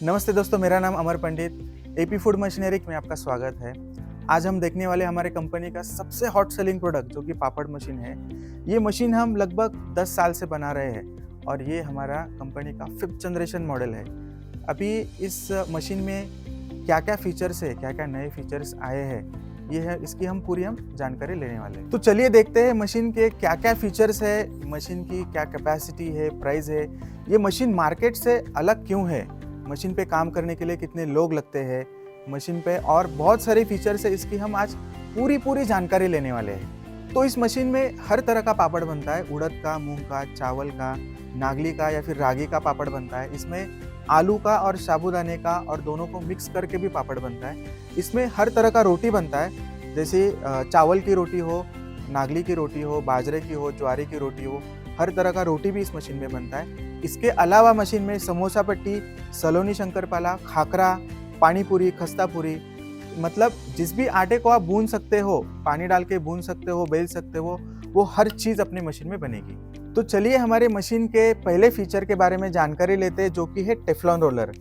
नमस्ते दोस्तों, मेरा नाम अमर पंडित। एपी फूड मशीनरी में आपका स्वागत है। आज हम देखने वाले हमारे कंपनी का सबसे हॉट सेलिंग प्रोडक्ट जो कि पापड़ मशीन है। ये मशीन हम लगभग 10 साल से बना रहे हैं और ये हमारा कंपनी का 5th जनरेशन मॉडल है। अभी इस मशीन में क्या क्या फीचर्स है, क्या क्या नए फीचर्स आए हैं, ये है इसकी हम पूरी जानकारी लेने वाले हैं। तो चलिए देखते हैं मशीन के क्या क्या फीचर्स है, मशीन की क्या कैपेसिटी है, प्राइस है, ये मशीन मार्केट से अलग क्यों है, मशीन पे काम करने के लिए कितने लोग लगते हैं मशीन पे, और बहुत सारे फीचर्स है इसकी हम आज पूरी जानकारी लेने वाले हैं। तो इस मशीन में हर तरह का पापड़ बनता है, उड़द का, मूंग का, चावल का, नागली का या फिर रागी का पापड़ बनता है। इसमें आलू का और साबूदाने का और दोनों को मिक्स करके भी पापड़ बनता है। इसमें हर तरह का रोटी बनता है, जैसे चावल की रोटी हो, नागली की रोटी हो, बाजरे की हो, ज्वारी की रोटी हो, हर तरह का रोटी भी इस मशीन में बनता है। इसके अलावा मशीन में समोसा पट्टी, सलोनी शंकरपाला, खाखरा, पानी पूरी, खस्ता पूरी, मतलब जिस भी आटे को आप भून सकते हो, पानी डाल के भून सकते हो, बेल सकते हो, वो हर चीज़ अपने मशीन में बनेगी। तो चलिए हमारे मशीन के पहले फीचर के बारे में जानकारी लेते हैं, जो कि है टेफ्लॉन रोलर।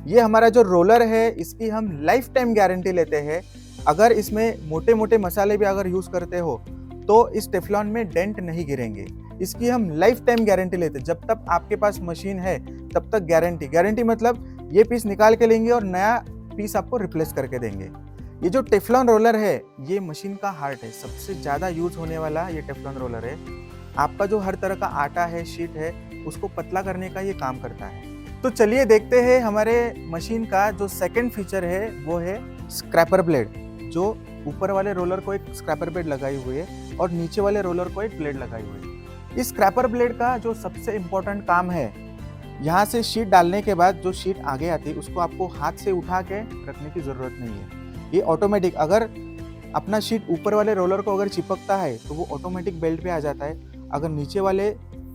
ये हमारा जो रोलर है इसकी हम लाइफ टाइम गारंटी लेते हैं। अगर इसमें मोटे मोटे मसाले भी अगर यूज़ करते हो तो इस टेफ्लॉन में डेंट नहीं गिरेंगे। इसकी हम लाइफ टाइम गारंटी लेते हैं। जब तक आपके पास मशीन है तब तक गारंटी मतलब ये पीस निकाल के लेंगे और नया पीस आपको रिप्लेस करके देंगे। ये जो टेफ्लॉन रोलर है ये मशीन का हार्ट है, सबसे ज़्यादा यूज होने वाला ये टेफ्लॉन रोलर है। आपका जो हर तरह का आटा है, शीट है, उसको पतला करने का ये काम करता है। तो चलिए देखते हैं हमारे मशीन का जो सेकंड फीचर है वो है स्क्रैपर ब्लेड। जो ऊपर वाले रोलर को एक स्क्रैपर ब्लेड लगाई हुई है और नीचे वाले रोलर को एक ब्लेड लगाई हुई है। इस स्क्रैपर ब्लेड का जो सबसे इम्पोर्टेंट काम है, यहाँ से शीट डालने के बाद जो शीट आगे आती है उसको आपको हाथ से उठा के रखने की ज़रूरत नहीं है। ये ऑटोमेटिक, अगर अपना शीट ऊपर वाले रोलर को अगर चिपकता है तो वो ऑटोमेटिक बेल्ट पे आ जाता है। अगर नीचे वाले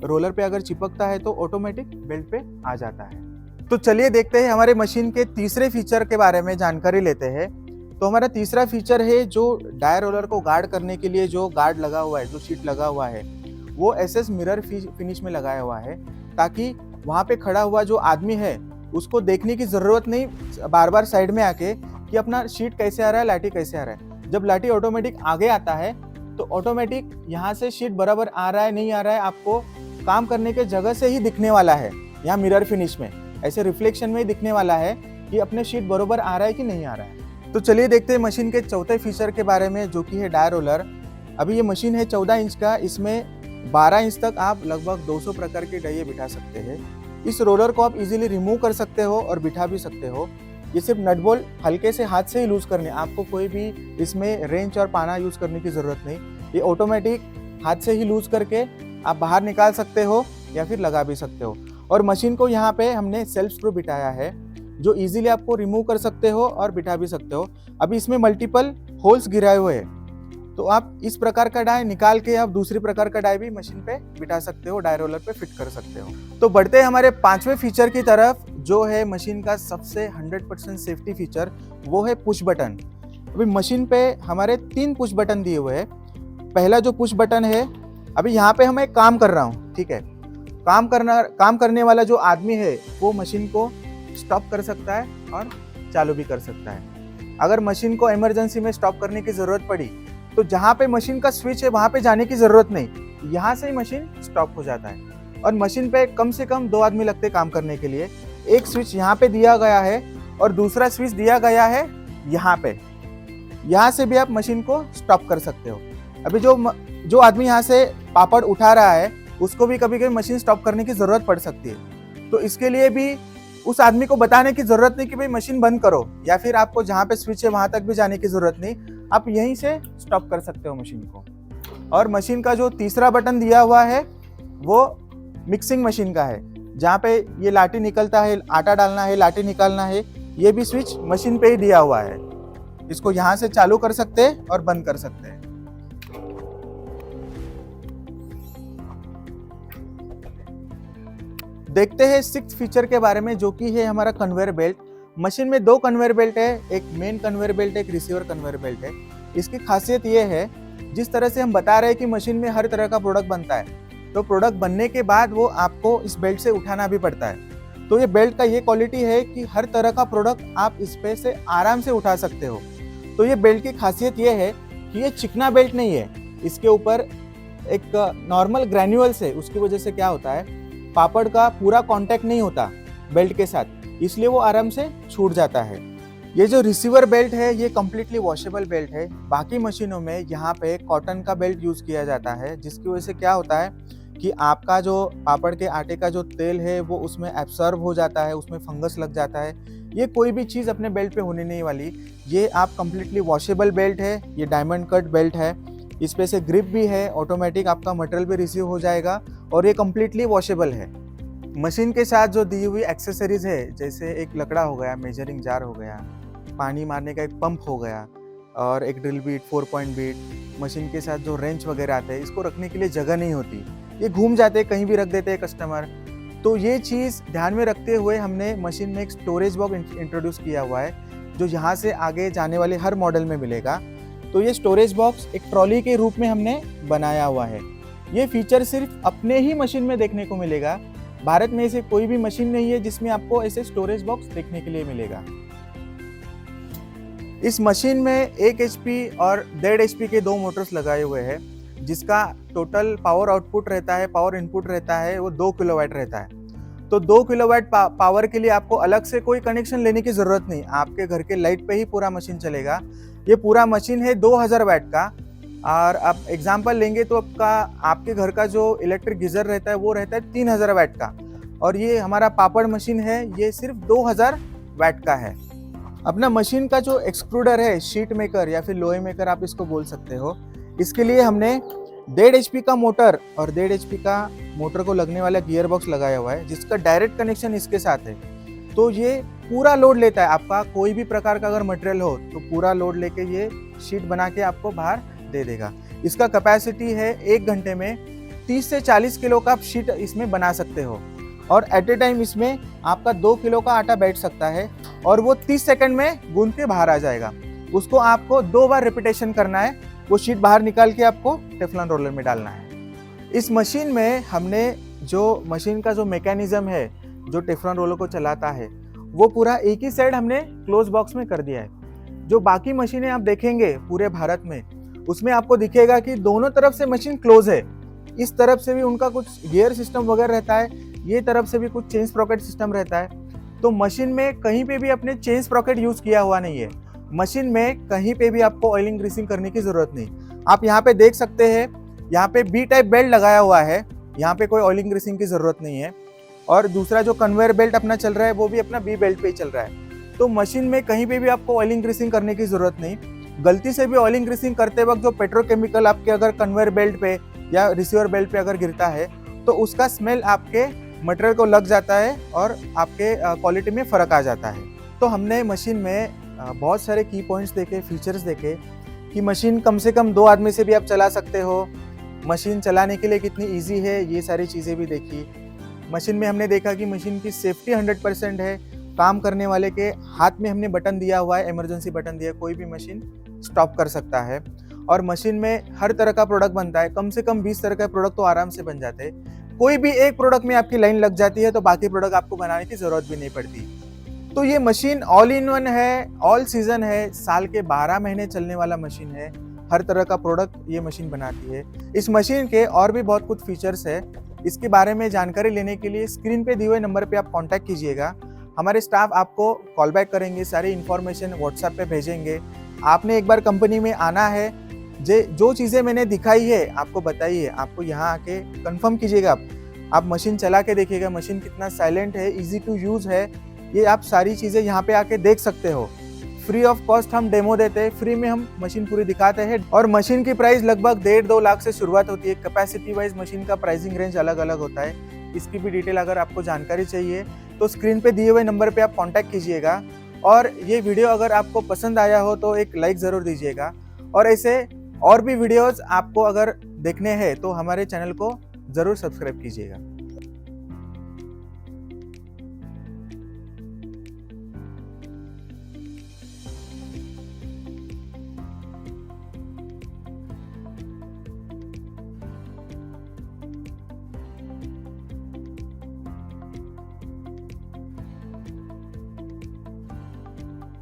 रोलर पे अगर चिपकता है तो ऑटोमेटिक बेल्ट पे आ जाता है। तो चलिए देखते हैं हमारे मशीन के तीसरे फीचर के बारे में जानकारी लेते हैं। तो हमारा तीसरा फीचर है जो डाई रोलर को गार्ड करने के लिए जो गार्ड लगा हुआ है, जो शीट लगा हुआ है, वो एसएस मिरर फिनिश में लगाया हुआ है, ताकि वहाँ पे खड़ा हुआ जो आदमी है उसको देखने की ज़रूरत नहीं बार बार साइड में आके कि अपना शीट कैसे आ रहा है, लाठी कैसे आ रहा है। जब लाठी ऑटोमेटिक आगे आता है तो ऑटोमेटिक यहाँ से शीट बराबर आ रहा है नहीं आ रहा है आपको काम करने के जगह से ही दिखने वाला है। यहाँ मिरर फिनिश में ऐसे रिफ्लेक्शन में ही दिखने वाला है कि अपने शीट बराबर आ रहा है कि नहीं आ रहा है। तो चलिए देखते हैं मशीन के चौथे फीचर के बारे में, जो कि है डाई रोलर। अभी ये मशीन है 14 इंच का, इसमें 12 इंच तक आप लगभग 200 प्रकार के डाइये बिठा सकते हैं। इस रोलर को आप इजीली रिमूव कर सकते हो और बिठा भी सकते हो। ये सिर्फ नट बोल्ट हल्के से हाथ से ही लूज करने, आपको कोई भी इसमें रेंच और पाना यूज करने की ज़रूरत नहीं। ये ऑटोमेटिक हाथ से ही लूज करके आप बाहर निकाल सकते हो या फिर लगा भी सकते हो। और मशीन को यहाँ पे हमने सेल्फ स्क्रू बिठाया है जो इजीली आपको रिमूव कर सकते हो और बिठा भी सकते हो। अभी इसमें मल्टीपल होल्स गिराए हुए हैं, तो आप इस प्रकार का डाई निकाल के आप दूसरी प्रकार का डाई भी मशीन पे बिठा सकते हो, डाई रोलर पे फिट कर सकते हो। तो बढ़ते हैं हमारे पांचवें फीचर की तरफ, जो है मशीन का सबसे 100% सेफ्टी फीचर, वो है पुश बटन। अभी मशीन पे हमारे 3 पुश बटन दिए हुए हैं। पहला जो पुश बटन है, अभी यहाँ पे मैं काम कर रहा हूँ, ठीक है, काम करने वाला जो आदमी है वो मशीन को स्टॉप कर सकता है और चालू भी कर सकता है। अगर मशीन को इमरजेंसी में स्टॉप करने की ज़रूरत पड़ी तो जहाँ पे मशीन का स्विच है वहाँ पे जाने की ज़रूरत नहीं, यहाँ से ही मशीन स्टॉप हो जाता है। और मशीन पे कम से कम 2 आदमी लगते काम करने के लिए। एक स्विच यहाँ पे दिया गया है और दूसरा स्विच दिया गया है यहाँ पे, यहाँ से भी आप मशीन को स्टॉप कर सकते हो। अभी जो आदमी यहाँ से पापड़ उठा रहा है उसको भी कभी कभी मशीन स्टॉप करने की ज़रूरत पड़ सकती है, तो इसके लिए भी उस आदमी को बताने की ज़रूरत नहीं कि भाई मशीन बंद करो, या फिर आपको जहाँ पे स्विच है वहाँ तक भी जाने की ज़रूरत नहीं, आप यहीं से स्टॉप कर सकते हो मशीन को। और मशीन का जो तीसरा बटन दिया हुआ है वो मिक्सिंग मशीन का है, जहाँ पे ये लाठी निकलता है, आटा डालना है, लाठी निकालना है, ये भी स्विच मशीन पे ही दिया हुआ है। इसको यहाँ से चालू कर सकते हैं और बंद कर सकते हैं। देखते हैं 6th फीचर के बारे में, जो कि है हमारा कन्वेयर बेल्ट। मशीन में 2 कन्वेयर बेल्ट है, एक मेन कन्वेयर बेल्ट है, एक रिसीवर कन्वेयर बेल्ट है। इसकी खासियत ये है, जिस तरह से हम बता रहे हैं कि मशीन में हर तरह का प्रोडक्ट बनता है, तो प्रोडक्ट बनने के बाद वो आपको इस बेल्ट से उठाना भी पड़ता है। तो ये बेल्ट का ये क्वालिटी है कि हर तरह का प्रोडक्ट आप इस पे से आराम से उठा सकते हो। तो ये बेल्ट की खासियत ये है कि ये चिकना बेल्ट नहीं है, इसके ऊपर एक नॉर्मल ग्रैन्यूल्स है। उसकी वजह से क्या होता है, पापड़ का पूरा कांटेक्ट नहीं होता बेल्ट के साथ, इसलिए वो आराम से छूट जाता है। ये जो रिसीवर बेल्ट है ये कम्प्लीटली वॉशेबल बेल्ट है। बाकी मशीनों में यहाँ पे कॉटन का बेल्ट यूज़ किया जाता है, जिसकी वजह से क्या होता है कि आपका जो पापड़ के आटे का जो तेल है वो उसमें एब्सॉर्ब हो जाता है, उसमें फंगस लग जाता है। ये कोई भी चीज़ अपने बेल्ट पे होने नहीं वाली। ये आप कम्प्लीटली वॉशेबल बेल्ट है, ये डायमंड कट बेल्ट है, इस पे से ग्रिप भी है, ऑटोमेटिक आपका मटेरियल भी रिसीव हो जाएगा और ये कम्प्लीटली वॉशेबल है। मशीन के साथ जो दी हुई एक्सेसरीज है, जैसे एक लकड़ा हो गया, मेजरिंग जार हो गया, पानी मारने का एक पंप हो गया और एक drill bit, 4 point bit, machine के साथ जो रेंच वगैरह आते हैं, इसको रखने के लिए जगह नहीं होती, ये घूम जाते, कहीं भी रख देते हैं कस्टमर। तो ये चीज़ ध्यान में रखते हुए हमने मशीन में एक स्टोरेज बॉक्स इंट्रोड्यूस किया हुआ है, जो यहाँ से आगे जाने वाले हर मॉडल में मिलेगा। तो ये स्टोरेज बॉक्स एक ट्रॉली के रूप में हमने बनाया हुआ है। ये फीचर सिर्फ अपने ही मशीन में देखने को मिलेगा। भारत में ऐसे कोई भी मशीन नहीं है जिसमें आपको ऐसे स्टोरेज बॉक्स देखने के लिए मिलेगा। इस मशीन में 1 HP और 1.5 HP के 2 मोटर्स लगाए हुए हैं, जिसका टोटल पावर आउटपुट रहता है, पावर इनपुट रहता है वो 2 किलोवाट रहता है। तो 2 किलोवाट पावर के लिए आपको अलग से कोई कनेक्शन लेने की ज़रूरत नहीं, आपके घर के लाइट पे ही पूरा मशीन चलेगा। ये पूरा मशीन है 2000 वाट का। और अब एग्जांपल लेंगे तो आपके घर का जो इलेक्ट्रिक गीज़र रहता है वो रहता है 3000 वाट का, और ये हमारा पापड़ मशीन है ये सिर्फ 2000 वाट का है। अपना मशीन का जो एक्सट्रूडर है, शीट मेकर या फिर लोहे मेकर आप इसको बोल सकते हो, इसके लिए हमने 1.5 HP का मोटर और 1.5 HP का मोटर को लगने वाला गियर बॉक्स लगाया हुआ है, जिसका डायरेक्ट कनेक्शन इसके साथ है। तो ये पूरा लोड लेता है, आपका कोई भी प्रकार का अगर मटेरियल हो तो पूरा लोड लेके ये शीट बना के आपको बाहर दे देगा। इसका कैपेसिटी है 1 घंटे में 30 से 40 किलो का आप शीट इसमें बना सकते हो, और एट ए टाइम इसमें आपका 2 किलो का आटा बैठ सकता है, और वो 30 सेकंड में गूंद के बाहर आ जाएगा। उसको आपको 2 बार रिपीटेशन करना है, वो शीट बाहर निकाल के आपको टेफ्लॉन रोलर में डालना है। इस मशीन में हमने जो मशीन का जो मैकेनिज्म है, जो टेफ्लॉन रोलर को चलाता है, वो पूरा एक ही साइड हमने क्लोज बॉक्स में कर दिया है। जो बाकी मशीनें आप देखेंगे पूरे भारत में, उसमें आपको दिखेगा कि दोनों तरफ से मशीन क्लोज है। इस तरफ से भी उनका कुछ गियर सिस्टम वगैरह रहता है, ये तरफ से भी कुछ चेन स्प्रॉकेट सिस्टम रहता है। तो मशीन में कहीं पे भी अपने चेन स्प्रॉकेट यूज़ किया हुआ नहीं है। मशीन में कहीं पे भी आपको ऑयलिंग ग्रीसिंग करने की ज़रूरत नहीं। आप यहाँ पे देख सकते हैं, यहाँ पे बी टाइप बेल्ट लगाया हुआ है, यहाँ पे कोई ऑयलिंग ग्रीसिंग की ज़रूरत नहीं है। और दूसरा जो कन्वेयर बेल्ट अपना चल रहा है वो भी अपना बी बेल्ट पे ही चल रहा है। तो मशीन में कहीं पे भी आपको ऑयलिंग ग्रीसिंग करने की ज़रूरत नहीं। गलती से भी ऑयलिंग ग्रीसिंग करते वक्त जो पेट्रोकेमिकल आपके अगर कन्वेयर बेल्ट पे या रिसीवर बेल्ट पे अगर गिरता है तो उसका स्मेल आपके मटेरियल को लग जाता है और आपके क्वालिटी में फ़र्क आ जाता है। तो हमने मशीन में बहुत सारे की पॉइंट्स देखे, फीचर्स देखे कि मशीन कम से कम 2 आदमी से भी आप चला सकते हो, मशीन चलाने के लिए कितनी ईजी है, ये सारी चीज़ें भी देखी। मशीन में हमने देखा कि मशीन की सेफ्टी 100% है। काम करने वाले के हाथ में हमने बटन दिया हुआ है, इमरजेंसी बटन दिया, कोई भी मशीन स्टॉप कर सकता है। और मशीन में हर तरह का प्रोडक्ट बनता है, कम से कम 20 तरह का प्रोडक्ट तो आराम से बन जाते हैं। कोई भी एक प्रोडक्ट में आपकी लाइन लग जाती है तो बाकी प्रोडक्ट आपको बनाने की ज़रूरत भी नहीं पड़ती। तो ये मशीन ऑल इन वन है, ऑल सीजन है, साल के 12 महीने चलने वाला मशीन है। हर तरह का प्रोडक्ट ये मशीन बनाती है। इस मशीन के और भी बहुत कुछ फीचर्स है। इसके बारे में जानकारी लेने के लिए स्क्रीन पे दिए हुए नंबर पे आप कांटेक्ट कीजिएगा। हमारे स्टाफ आपको कॉल बैक करेंगे, सारी इन्फॉर्मेशन व्हाट्सएप पे भेजेंगे। आपने एक बार कंपनी में आना है, जो चीज़ें मैंने दिखाई है आपको बताई है, आपको यहाँ आके कंफर्म कीजिएगा। आप मशीन चला के देखिएगा, मशीन कितना साइलेंट है, इजी टू यूज़ है। ये आप सारी चीज़ें यहाँ पे आके देख सकते हो। फ्री ऑफ कॉस्ट हम डेमो देते हैं, फ्री में हम मशीन पूरी दिखाते हैं। और मशीन की प्राइस लगभग 1.5-2 लाख से शुरुआत होती है। कैपेसिटी वाइज मशीन का प्राइसिंग रेंज अलग अलग होता है। इसकी भी डिटेल अगर आपको जानकारी चाहिए तो स्क्रीन पे दिए हुए नंबर पे आप कांटेक्ट कीजिएगा। और ये वीडियो अगर आपको पसंद आया हो तो एक लाइक ज़रूर दीजिएगा। और ऐसे और भी वीडियोज़ आपको अगर देखने हैं तो हमारे चैनल को ज़रूर सब्सक्राइब कीजिएगा।